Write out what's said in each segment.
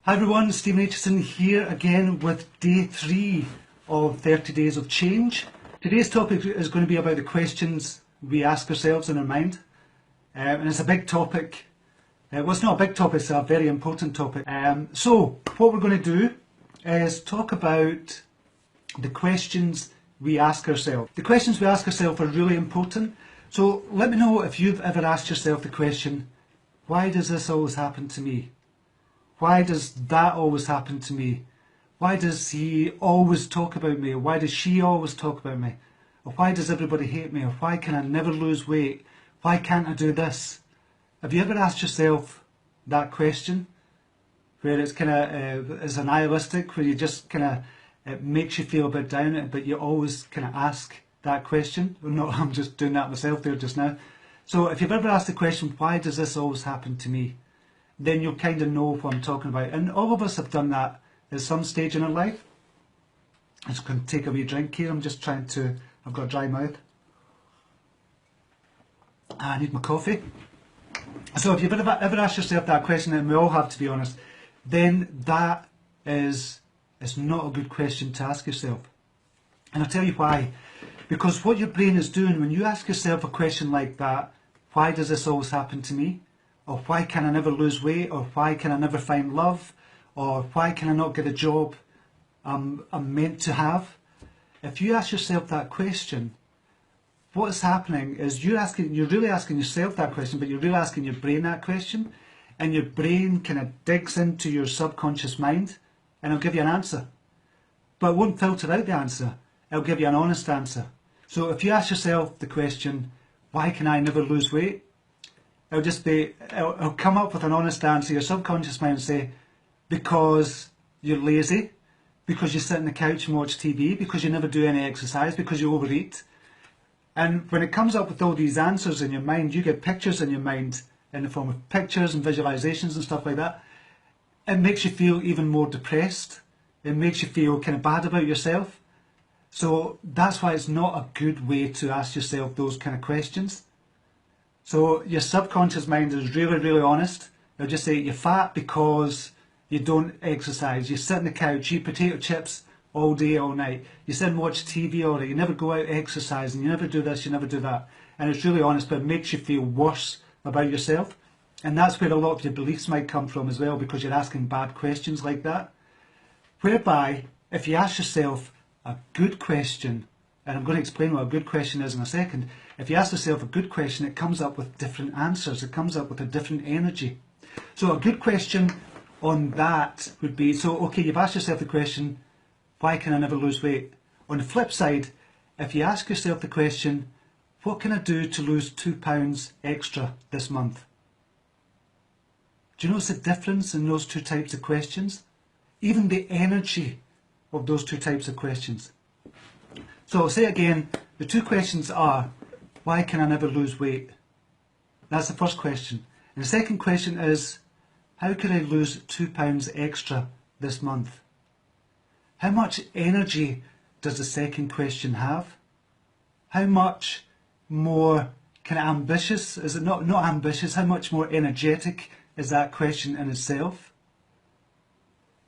Hi everyone, Stephen Aitchison here again with day 3 of 30 Days of Change. Today's topic is going to be about the questions we ask ourselves in our mind. And it's a big topic. Well, it's not a big topic, it's a very important topic. So what we're going to do is talk about the questions we ask ourselves. The questions we ask ourselves are really important. So let me know if you've ever asked yourself the question, why does this always happen to me? Why does that always happen to me? Why does he always talk about me? Or why does she always talk about me? Or why does everybody hate me? Or why can I never lose weight? Why can't I do this? Have you ever asked yourself that question? Where it's kind of, it's a nihilistic, where you just kind of, it makes you feel a bit down, but you always kind of ask that question. I'm just doing that myself there just now. So if you've ever asked the question, why does this always happen to me? Then you'll kind of know what I'm talking about. And all of us have done that at some stage in our life. I'm just going to take a wee drink here. I'm just trying to, I've got a dry mouth. I need my coffee. So if you've ever asked yourself that question, and we all have to be honest, then that is not a good question to ask yourself. And I'll tell you why. Because what your brain is doing when you ask yourself a question like that, why does this always happen to me? Or why can I never lose weight? Or why can I never find love? Or why can I not get a job I'm meant to have? If you ask yourself that question, what is happening is you're really asking yourself that question, but you're really asking your brain that question, and your brain kind of digs into your subconscious mind and it'll give you an answer. But it won't filter out the answer. It'll give you an honest answer. So if you ask yourself the question, why can I never lose weight? It'll come up with an honest answer. Your subconscious mind will say, because you're lazy, because you sit on the couch and watch TV, because you never do any exercise, because you overeat. And when it comes up with all these answers in your mind, you get pictures in your mind in the form of pictures and visualizations and stuff like that. It makes you feel even more depressed. It makes you feel kind of bad about yourself. So that's why it's not a good way to ask yourself those kind of questions. So your subconscious mind is really, really honest. They'll just say you're fat because you don't exercise. You sit on the couch, you eat potato chips all day, all night. You sit and watch TV all day. You never go out exercising. You never do this, you never do that. And it's really honest, but it makes you feel worse about yourself. And that's where a lot of your beliefs might come from as well, because you're asking bad questions like that. Whereby, if you ask yourself a good question, and I'm going to explain what a good question is in a second. If you ask yourself a good question, it comes up with different answers. It comes up with a different energy. So a good question on that would be, so okay, you've asked yourself the question, why can I never lose weight? On the flip side, if you ask yourself the question, what can I do to lose 2 pounds extra this month? Do you notice the difference in those two types of questions? Even the energy of those two types of questions. So I'll say again, the two questions are, why can I never lose weight? That's the first question. And the second question is, how can I lose 2 pounds extra this month? How much energy does the second question have? How much more kind of ambitious, is it not ambitious, how much more energetic is that question in itself?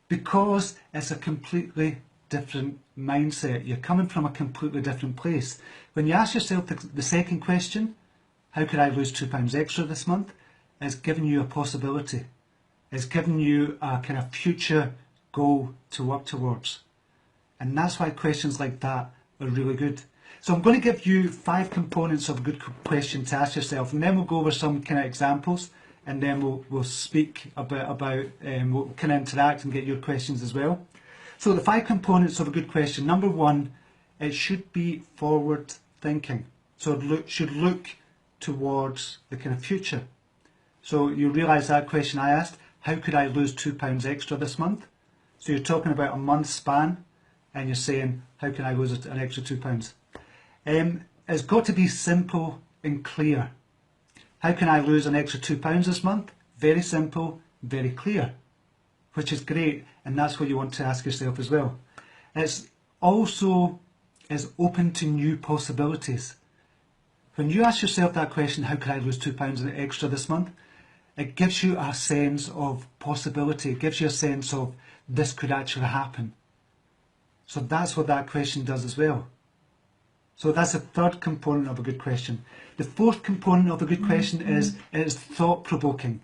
Because it's a completely different mindset. You're coming from a completely different place. When you ask yourself the second question, how could I lose 2 pounds extra this month? It's giving you a possibility. It's giving you a kind of future goal to work towards. And that's why questions like that are really good. So I'm going to give you 5 components of a good question to ask yourself, and then we'll go over some kind of examples, and then we'll speak a bit about, we'll kind of interact and get your questions as well. So the 5 components of a good question. Number 1, it should be forward thinking. So it should look towards the kind of future. So you realise that question I asked, how could I lose 2 pounds extra this month? So you're talking about a month span, and you're saying, how can I lose an extra 2 pounds? It's got to be simple and clear. How can I lose an extra 2 pounds this month? Very simple, very clear, which is great, and that's what you want to ask yourself as well. It's also is open to new possibilities. When you ask yourself that question, how can I lose 2 pounds extra this month? It gives you a sense of possibility. It gives you a sense of this could actually happen. So that's what that question does as well. So that's the third component of a good question. The fourth component of a good question is it is thought-provoking.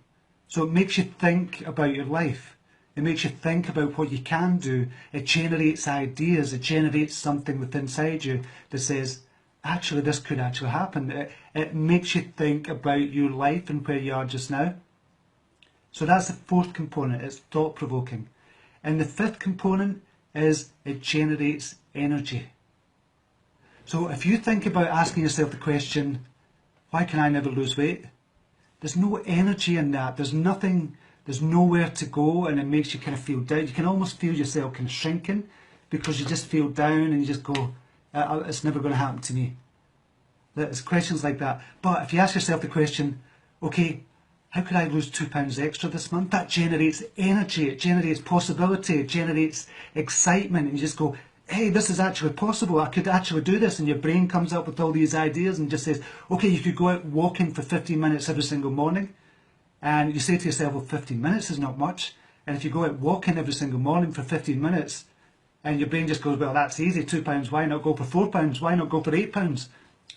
So it makes you think about your life. It makes you think about what you can do. It generates ideas. It generates something within inside you that says, actually, this could actually happen. It makes you think about your life and where you are just now. So that's the fourth component. It's thought-provoking. And the fifth component is it generates energy. So if you think about asking yourself the question, why can I never lose weight? There's no energy in that. There's nothing, there's nowhere to go, and it makes you kind of feel down. You can almost feel yourself kind of shrinking because you just feel down and you just go, it's never going to happen to me. There's questions like that. But if you ask yourself the question, okay, how could I lose 2 pounds extra this month? That generates energy, it generates possibility, it generates excitement, and you just go, hey, this is actually possible, I could actually do this, and your brain comes up with all these ideas and just says, okay, you could go out walking for 15 minutes every single morning, and you say to yourself, well, 15 minutes is not much, and if you go out walking every single morning for 15 minutes, and your brain just goes, well, that's easy, £2, why not go for £4, why not go for £8?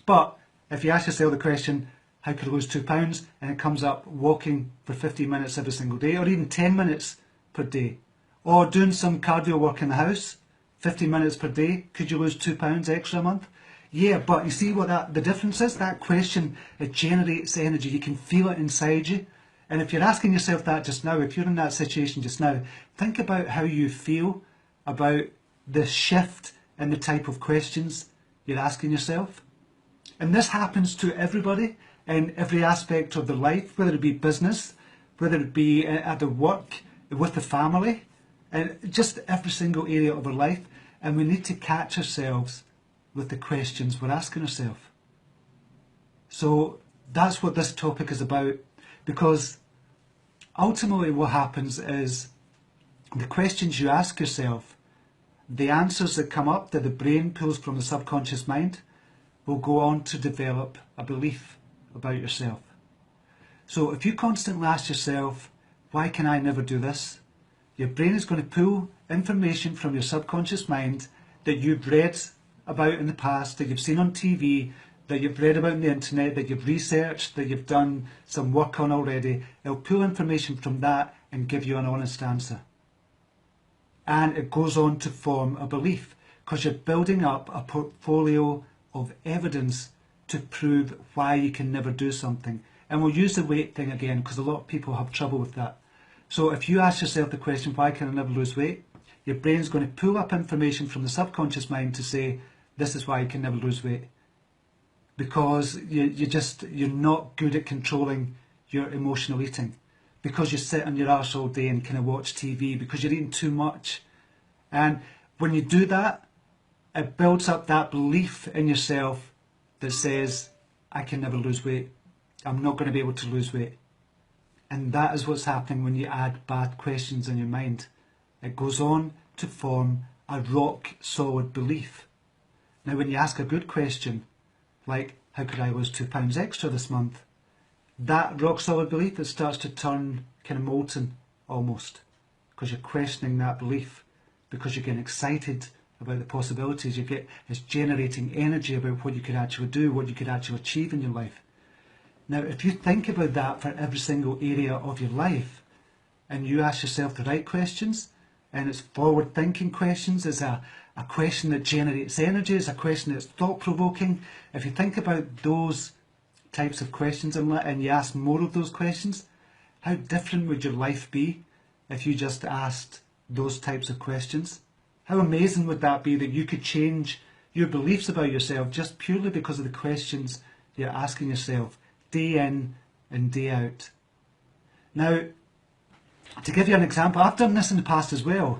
But if you ask yourself the question, how could I lose £2? And it comes up walking for 15 minutes every single day, or even 10 minutes per day, or doing some cardio work in the house, 15 minutes per day, could you lose £2 extra a month? Yeah, but you see what the difference is? That question, it generates energy, you can feel it inside you. And if you're asking yourself that just now, if you're in that situation just now, think about how you feel about the shift in the type of questions you're asking yourself. And this happens to everybody in every aspect of their life, whether it be business, whether it be at the work, with the family, and just every single area of our life. And we need to catch ourselves with the questions we're asking ourselves. So that's what this topic is about, because ultimately what happens is the questions you ask yourself, the answers that come up that the brain pulls from the subconscious mind, will go on to develop a belief about yourself. So if you constantly ask yourself, why can I never do this? Your brain is going to pull information from your subconscious mind that you've read about in the past, that you've seen on TV, that you've read about on the internet, that you've researched, that you've done some work on already. It'll pull information from that and give you an honest answer. And it goes on to form a belief, because you're building up a portfolio of evidence to prove why you can never do something. And we'll use the weight thing again, because a lot of people have trouble with that. So if you ask yourself the question, why can I never lose weight? Your brain's going to pull up information from the subconscious mind to say, this is why you can never lose weight. Because you're not good at controlling your emotional eating. Because you sit on your arse all day and kind of watch TV, because you're eating too much. And when you do that, it builds up that belief in yourself that says, I can never lose weight. I'm not going to be able to lose weight. And that is what's happening when you add bad questions in your mind. It goes on to form a rock solid belief. Now when you ask a good question, like, how could I lose £2 extra this month? That rock solid belief, it starts to turn kind of molten almost, because you're questioning that belief, because you're getting excited about the possibilities. It's generating energy about what you could actually do, what you could actually achieve in your life. Now, if you think about that for every single area of your life, and you ask yourself the right questions, and it's forward-thinking questions, it's a question that generates energy, it's a question that's thought-provoking. If you think about those types of questions and you ask more of those questions, how different would your life be if you just asked those types of questions? How amazing would that be, that you could change your beliefs about yourself just purely because of the questions you're asking yourself day in and day out. Now, to give you an example, I've done this in the past as well.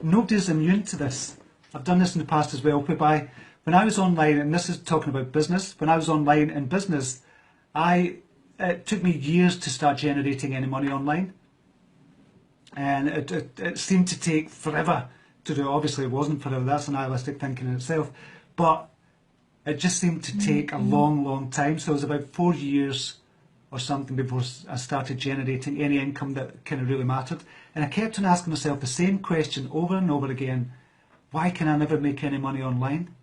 Nobody's immune to this. I've done this in the past as well, whereby when I was online, and this is talking about business, when I was online in business, it took me years to start generating any money online. And it seemed to take forever to do. Obviously it wasn't forever, that's an nihilistic thinking in itself. But it just seemed to take a long, long time. So it was about 4 years or something before I started generating any income that kind of really mattered. And I kept on asking myself the same question over and over again: why can I never make any money online?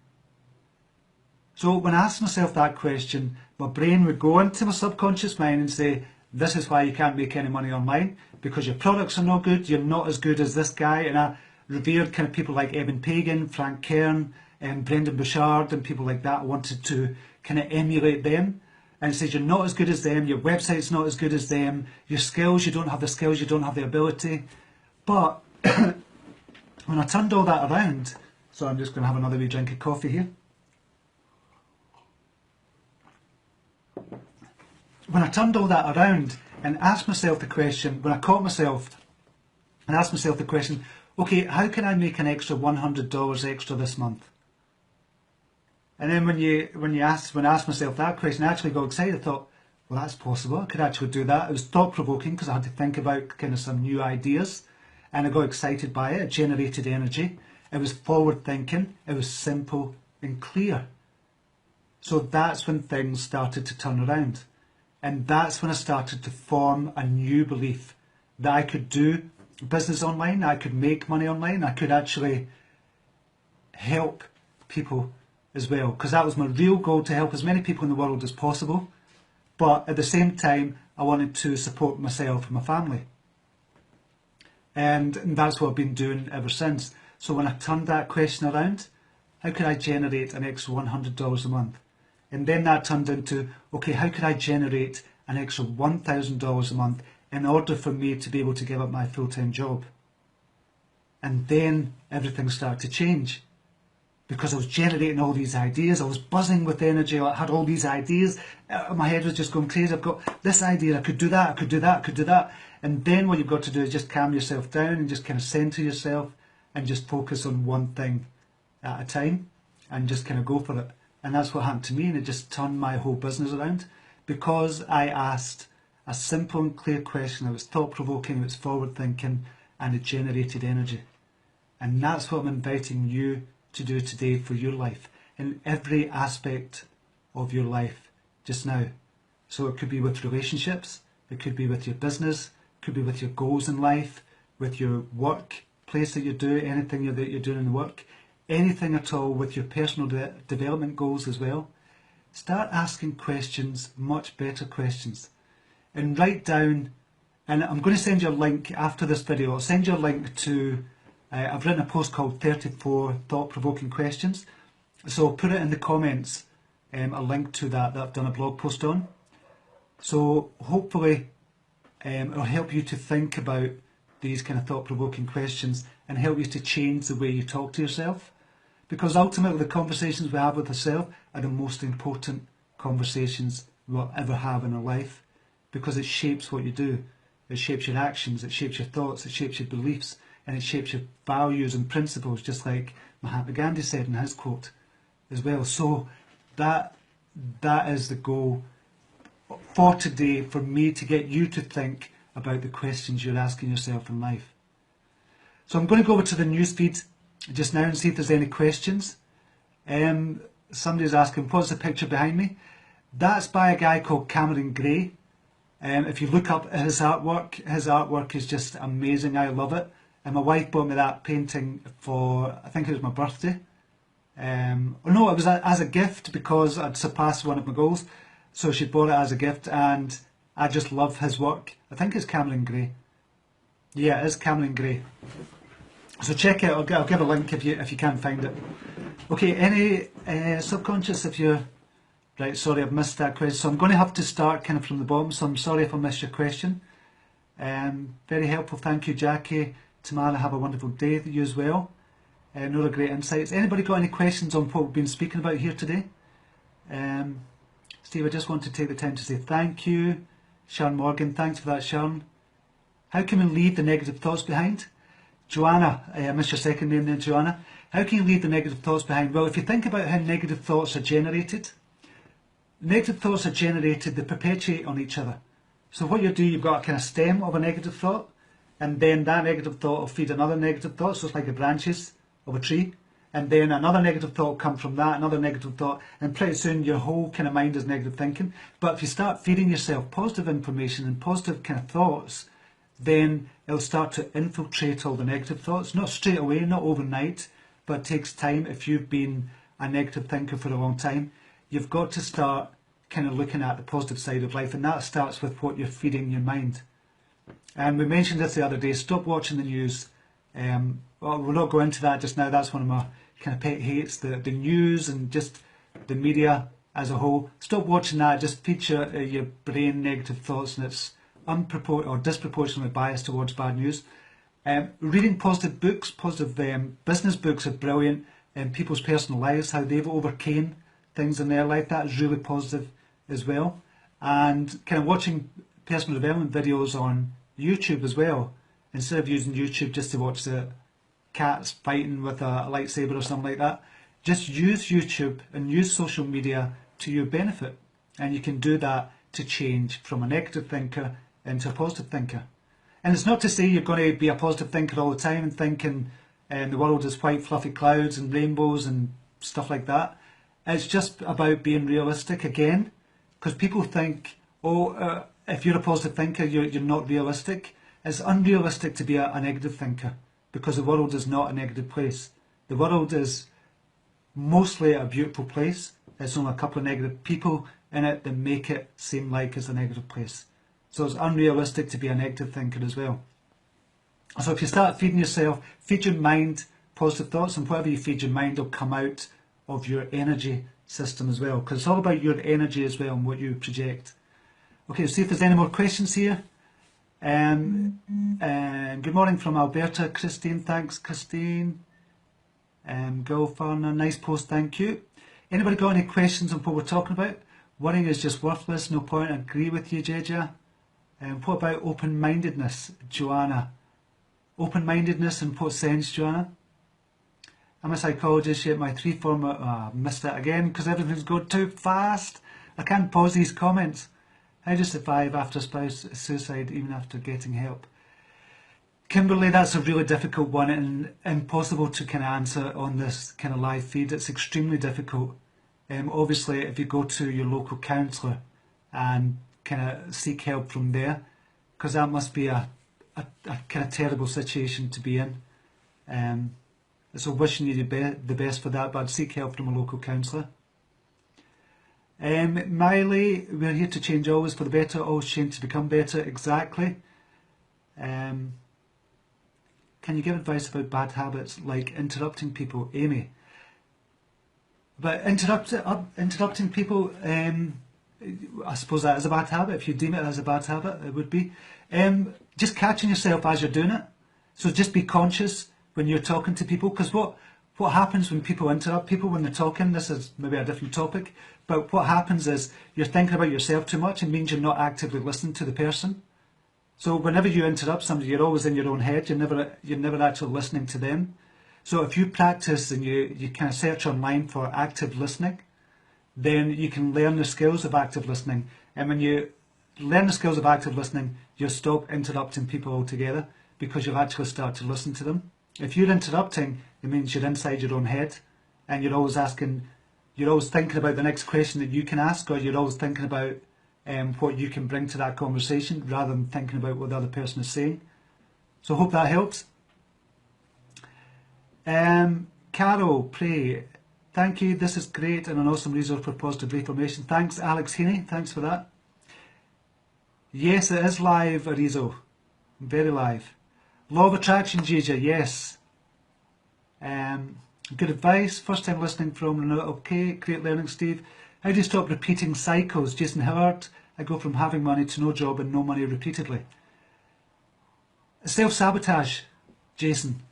So when I asked myself that question, my brain would go into my subconscious mind and say, this is why you can't make any money online, because your products are not good, you're not as good as this guy. And I revered kind of people like Eben Pagan, Frank Kern, and Brendan Bouchard, and people like that. I wanted to kind of emulate them. And it says you're not as good as them, your website's not as good as them, your skills, you don't have the skills, you don't have the ability. But when I turned all that around, so I'm just going to have another wee drink of coffee here. When I turned all that around and asked myself the question, when I caught myself and asked myself the question, okay, how can I make an extra $100 extra this month? And then when I asked myself that question, I actually got excited. I thought, well, that's possible. I could actually do that. It was thought-provoking because I had to think about kind of some new ideas, and I got excited by it. It generated energy. It was forward-thinking. It was simple and clear. So that's when things started to turn around. And that's when I started to form a new belief that I could do business online, I could make money online, I could actually help people as well. Because that was my real goal, to help as many people in the world as possible. But at the same time, I wanted to support myself and my family. And that's what I've been doing ever since. So when I turned that question around, how could I generate an extra $100 a month? And then that turned into, okay, how could I generate an extra $1,000 a month in order for me to be able to give up my full-time job? And then everything started to change, because I was generating all these ideas. I was buzzing with energy. I had all these ideas. My head was just going crazy. I've got this idea. I could do that. I could do that. I could do that. And then what you've got to do is just calm yourself down and just kind of center yourself and just focus on one thing at a time and just kind of go for it. And that's what happened to me, and it just turned my whole business around, because I asked a simple and clear question that was thought-provoking, it was forward-thinking, and it generated energy. And that's what I'm inviting you to do today for your life, in every aspect of your life just now. So it could be with relationships, it could be with your business, it could be with your goals in life, with your workplace that you do, anything that you're doing in the work, anything at all, with your personal development goals as well. Start asking questions, much better questions, and write down, and I'm going to send you a link after this video. I'll send you a link to, I've written a post called 34 thought-provoking questions, so I'll put it in the comments, a link to that I've done a blog post on. So hopefully it'll help you to think about these kind of thought-provoking questions and help you to change the way you talk to yourself. Because ultimately the conversations we have with ourselves are the most important conversations we'll ever have in our life, because it shapes what you do. It shapes your actions, it shapes your thoughts, it shapes your beliefs, and it shapes your values and principles, just like Mahatma Gandhi said in his quote as well. So that is the goal for today, for me to get you to think about the questions you're asking yourself in life. So I'm going to go over to the newsfeed just now and see if there's any questions. Somebody's asking, what's the picture behind me? That's by a guy called Cameron Gray. If you look up his artwork is just amazing. I love it. And my wife bought me that painting for, I think it was my birthday. No, it was as a gift, because I'd surpassed one of my goals. So she bought it as a gift, and I just love his work. I think it's Cameron Gray. Yeah, it is Cameron Gray. So check it. I'll give a link if you can't find it. Okay, any subconscious, if you're... Right, sorry, I've missed that question. So I'm going to have to start kind of from the bottom, so I'm sorry if I missed your question. Very helpful, thank you, Jackie. Tamara, have a wonderful day, you as well. Nora, great insights. Anybody got any questions on what we've been speaking about here today? Steve, I just want to take the time to say thank you. Sharon Morgan, thanks for that, Sharon. How can we leave the negative thoughts behind? Joanna, I missed your second name there, Joanna. How can you leave the negative thoughts behind? Well, if you think about how negative thoughts are generated, negative thoughts are generated, they perpetuate on each other. So what you do, you've got a kind of stem of a negative thought, and then that negative thought will feed another negative thought, so it's like the branches of a tree. and then another negative thought come from that, another negative thought, and pretty soon your whole kind of mind is negative thinking. But if you start feeding yourself positive information and positive kind of thoughts, then it'll start to infiltrate all the negative thoughts. Not straight away, not overnight, but it takes time. If you've been a negative thinker for a long time, you've got to start kind of looking at the positive side of life, and that starts with what you're feeding your mind. And we mentioned this the other day, stop watching the news. Well, we'll not go into that just now. That's one of my kind of pet hates, the news and just the media as a whole. Stop watching that. Just feed your brain negative thoughts, and it's disproportionately biased towards bad news. Reading positive books, positive business books are brilliant. People's personal lives, how they've overcame things in their life, that is really positive as well. And kind of watching personal development videos on YouTube as well, instead of using YouTube just to watch the cats fighting with a lightsaber or something like that. Just use YouTube and use social media to your benefit, and you can do that to change from a negative thinker into a positive thinker. And it's not to say you're going to be a positive thinker all the time and thinking the world is white fluffy clouds and rainbows and stuff like that. It's just about being realistic again, because people think, if you're a positive thinker, you're not realistic. It's unrealistic to be a negative thinker, because the world is not a negative place. The world is mostly a beautiful place. There's only a couple of negative people in it that make it seem like it's a negative place. So it's unrealistic to be a negative thinker as well. So if you start feeding yourself, feed your mind positive thoughts, and whatever you feed your mind will come out of your energy system as well, because it's all about your energy as well and what you project. Okay, let's see if there's any more questions here. And good morning from Alberta, Christine. Thanks, Christine. Go Farner, nice post, thank you. Anybody got any questions on what we're talking about? Worrying is just worthless, no point. I agree with you, Jeja. What about open-mindedness, Joanna? Open-mindedness in what sense, Joanna? I'm a psychologist, yet my I missed that again because everything's going too fast. I can't pause these comments. How do you survive after spouse suicide even after getting help? Kimberly, that's a really difficult one and impossible to kind of answer on this kind of live feed. It's extremely difficult. Obviously, if you go to your local counsellor and kind of seek help from there, because that must be a kind of terrible situation to be in. So wishing you the best for that, but I'd seek help from a local counsellor. Miley, we're here to change always for the better, always change to become better. Exactly. Can you give advice about bad habits like interrupting people? Amy. But interrupting people, I suppose that is a bad habit. If you deem it as a bad habit, it would be. Just catching yourself as you're doing it. So just be conscious when you're talking to people, because what happens when people interrupt people when they're talking, this is maybe a different topic, but what happens is you're thinking about yourself too much. It means you're not actively listening to the person. So whenever you interrupt somebody, you're always in your own head. You're never actually listening to them. So if you practice and you kind of search online for active listening, then you can learn the skills of active listening. And when you learn the skills of active listening, you'll stop interrupting people altogether, because you'll actually start to listen to them. If you're interrupting, it means you're inside your own head, and you're always thinking about the next question that you can ask, or you're always thinking about what you can bring to that conversation rather than thinking about what the other person is saying. So I hope that helps. Carol, pray. Thank you. This is great and an awesome resource for positive reformation. Thanks, Alex Heaney. Thanks for that. Yes, it is live, Arizo. Very live. Law of attraction, Jeja. Yes. Good advice. First time listening from Renata. Okay. Great learning, Steve. How do you stop repeating cycles? Jason Howard. I go from having money to no job and no money repeatedly. Self-sabotage, Jason.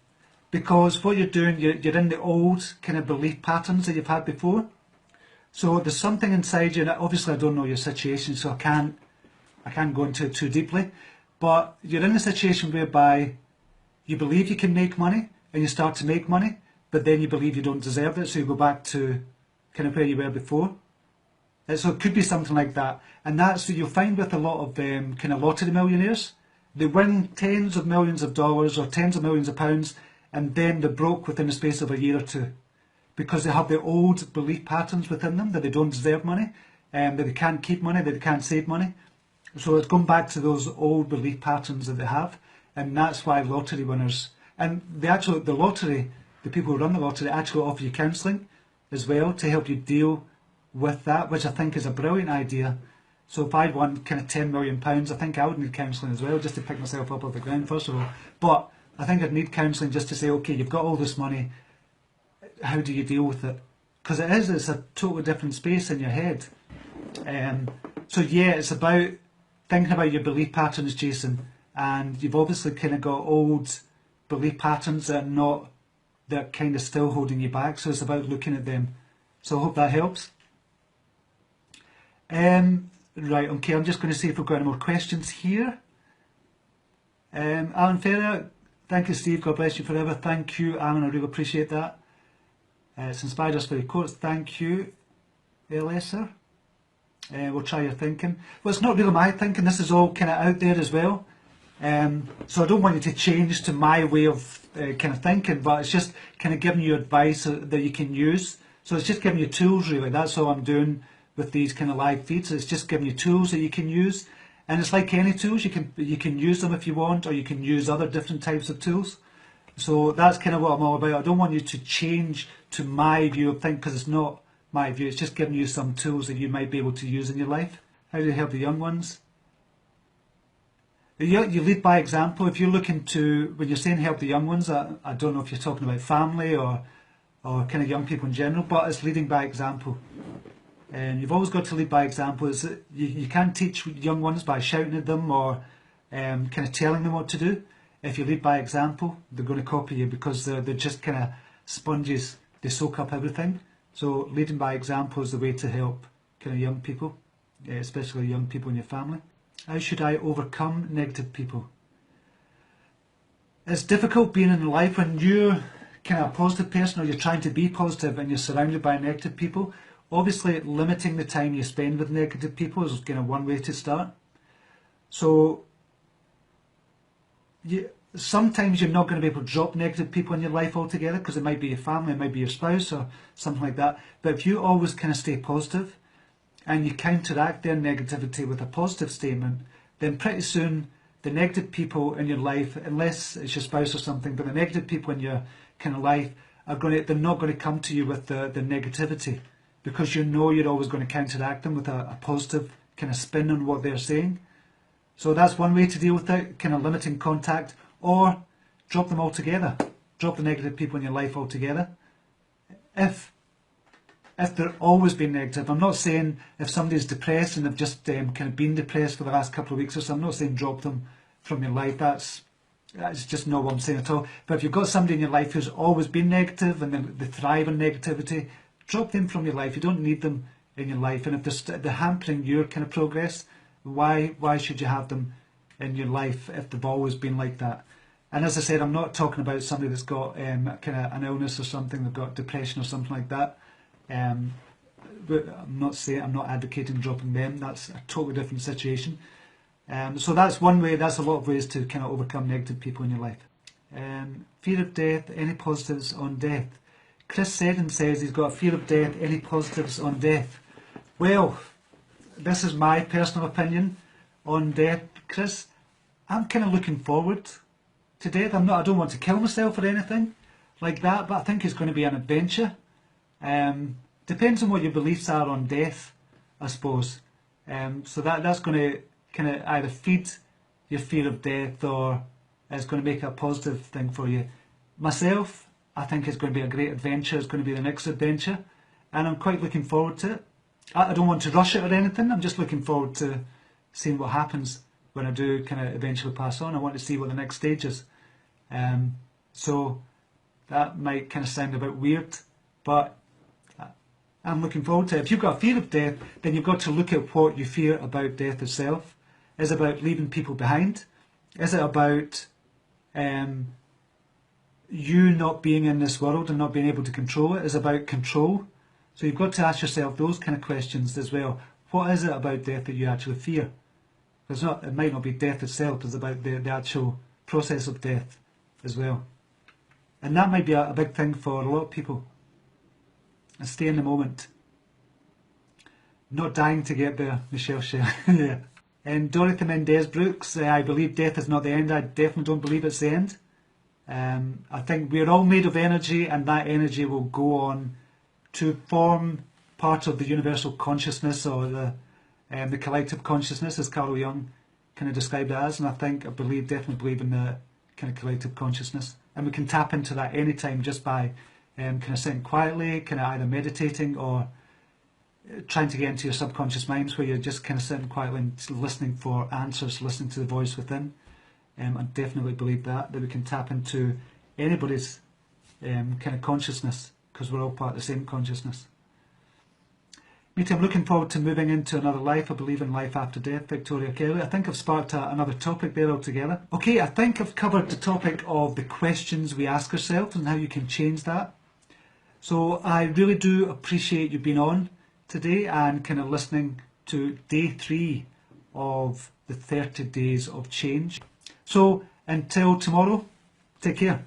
Because what you're doing, you're in the old kind of belief patterns that you've had before. So there's something inside you, and obviously I don't know your situation, so I can't go into it too deeply. But you're in a situation whereby you believe you can make money, and you start to make money, but then you believe you don't deserve it, so you go back to kind of where you were before. So it could be something like that. And that's what you'll find with a lot of kind of lottery millionaires. They win tens of millions of dollars or tens of millions of pounds, and then they're broke within the space of a year or two. because they have the old belief patterns within them that they don't deserve money, that they can't keep money, that they can't save money. So it's going back to those old belief patterns that they have, and that's why lottery winners, and the lottery, the people who run the lottery actually offer you counselling as well to help you deal with that, which I think is a brilliant idea. So if I'd won kind of £10 million, I think I would need counselling as well, just to pick myself up off the ground first of all. But I think I'd need counselling just to say, okay, you've got all this money, how do you deal with it? Because it's a totally different space in your head. So yeah, it's about thinking about your belief patterns, Jason, and you've obviously kind of got old belief patterns that are kind of still holding you back, so it's about looking at them. So I hope that helps. Right, okay, I'm just going to see if we've got any more questions here. Alan Ferrer, thank you, Steve, God bless you forever. Thank you, Alan, I really appreciate that. It's inspired us for your quotes. Thank you, Elisa. We'll try your thinking. Well, it's not really my thinking, this is all kind of out there as well. So I don't want you to change to my way of kind of thinking, but it's just kind of giving you advice that you can use. So it's just giving you tools, really. That's all I'm doing with these kind of live feeds. It's just giving you tools that you can use. And it's like any tools, you can use them if you want, or you can use other different types of tools. So that's kind of what I'm all about. I don't want you to change to my view of things, because it's not my view. It's just giving you some tools that you might be able to use in your life. How do you help the young ones? You lead by example. If you're looking to, when you're saying help the young ones, I don't know if you're talking about family or kind of young people in general, but it's leading by example. And you've always got to lead by example. You can't teach young ones by shouting at them or kind of telling them what to do. If you lead by example, they're going to copy you, because they're just kind of sponges. They soak up everything. So leading by example is the way to help kind of young people, especially young people in your family. How should I overcome negative people? It's difficult being in life when you're kind of a positive person, or you're trying to be positive and you're surrounded by negative people. Obviously, limiting the time you spend with negative people is kind of one way to start. So sometimes you're not going to be able to drop negative people in your life altogether, because it might be your family, it might be your spouse or something like that. But if you always kind of stay positive and you counteract their negativity with a positive statement, then pretty soon the negative people in your life, unless it's your spouse or something, but the negative people in your kind of life they're not going to come to you with the negativity, because you know you're always going to counteract them with a positive kind of spin on what they're saying. So that's one way to deal with it, kind of limiting contact, or drop them altogether. Drop the negative people in your life altogether. If they're always being negative, I'm not saying if somebody's depressed and they've just kind of been depressed for the last couple of weeks or so, I'm not saying drop them from your life. That's just not what I'm saying at all. But if you've got somebody in your life who's always been negative and they thrive on negativity, drop them from your life. You don't need them in your life. And if they're hampering your kind of progress, why should you have them in your life if they've always been like that? And as I said, I'm not talking about somebody that's got kind of an illness or something, they've got depression or something like that. But I'm not advocating dropping them. That's a totally different situation. So that's one way. That's a lot of ways to kind of overcome negative people in your life. Fear of death. Any positives on death? Chris Seddon says he's got a fear of death. Any positives on death? Well, this is my personal opinion on death, Chris. I'm kind of looking forward to death. I don't want to kill myself or anything like that, but I think it's going to be an adventure. Depends on what your beliefs are on death, I suppose. So that's going to kind of either feed your fear of death, or it's going to make it a positive thing for you. Myself, I think it's going to be a great adventure. It's going to be the next adventure, and I'm quite looking forward to it. I don't want to rush it or anything. I'm just looking forward to seeing what happens when I do kind of eventually pass on. I want to see what the next stage is. So that might kind of sound a bit weird, but I'm looking forward to it. If you've got a fear of death, then you've got to look at what you fear about death itself. Is it about leaving people behind? Is it about you not being in this world and not being able to control it? Is it about control? So you've got to ask yourself those kind of questions as well. What is it about death that you actually fear? It might not be death itself, it's about the actual process of death as well. And that might be a big thing for a lot of people. and stay in the moment. Not dying to get there, Michelle Shelley. Yeah. And Dorothy Mendez Brooks, I believe death is not the end. I definitely don't believe it's the end. I think we're all made of energy, and that energy will go on to form part of the universal consciousness, or the collective consciousness, as Carl Jung kind of described it as. And I definitely believe in the kind of collective consciousness, and we can tap into that anytime just by kind of sitting quietly, kind of either meditating or trying to get into your subconscious minds, where you're just kind of sitting quietly and listening for answers, listening to the voice within. I definitely believe that we can tap into anybody's kind of consciousness, because we're all part of the same consciousness. Matey, I'm looking forward to moving into another life. I believe in life after death, Victoria Kelly. I think I've sparked another topic there altogether. Okay, I think I've covered the topic of the questions we ask ourselves and how you can change that. So I really do appreciate you being on today and kind of listening to day 3 of the 30 days of change. So until tomorrow, take care.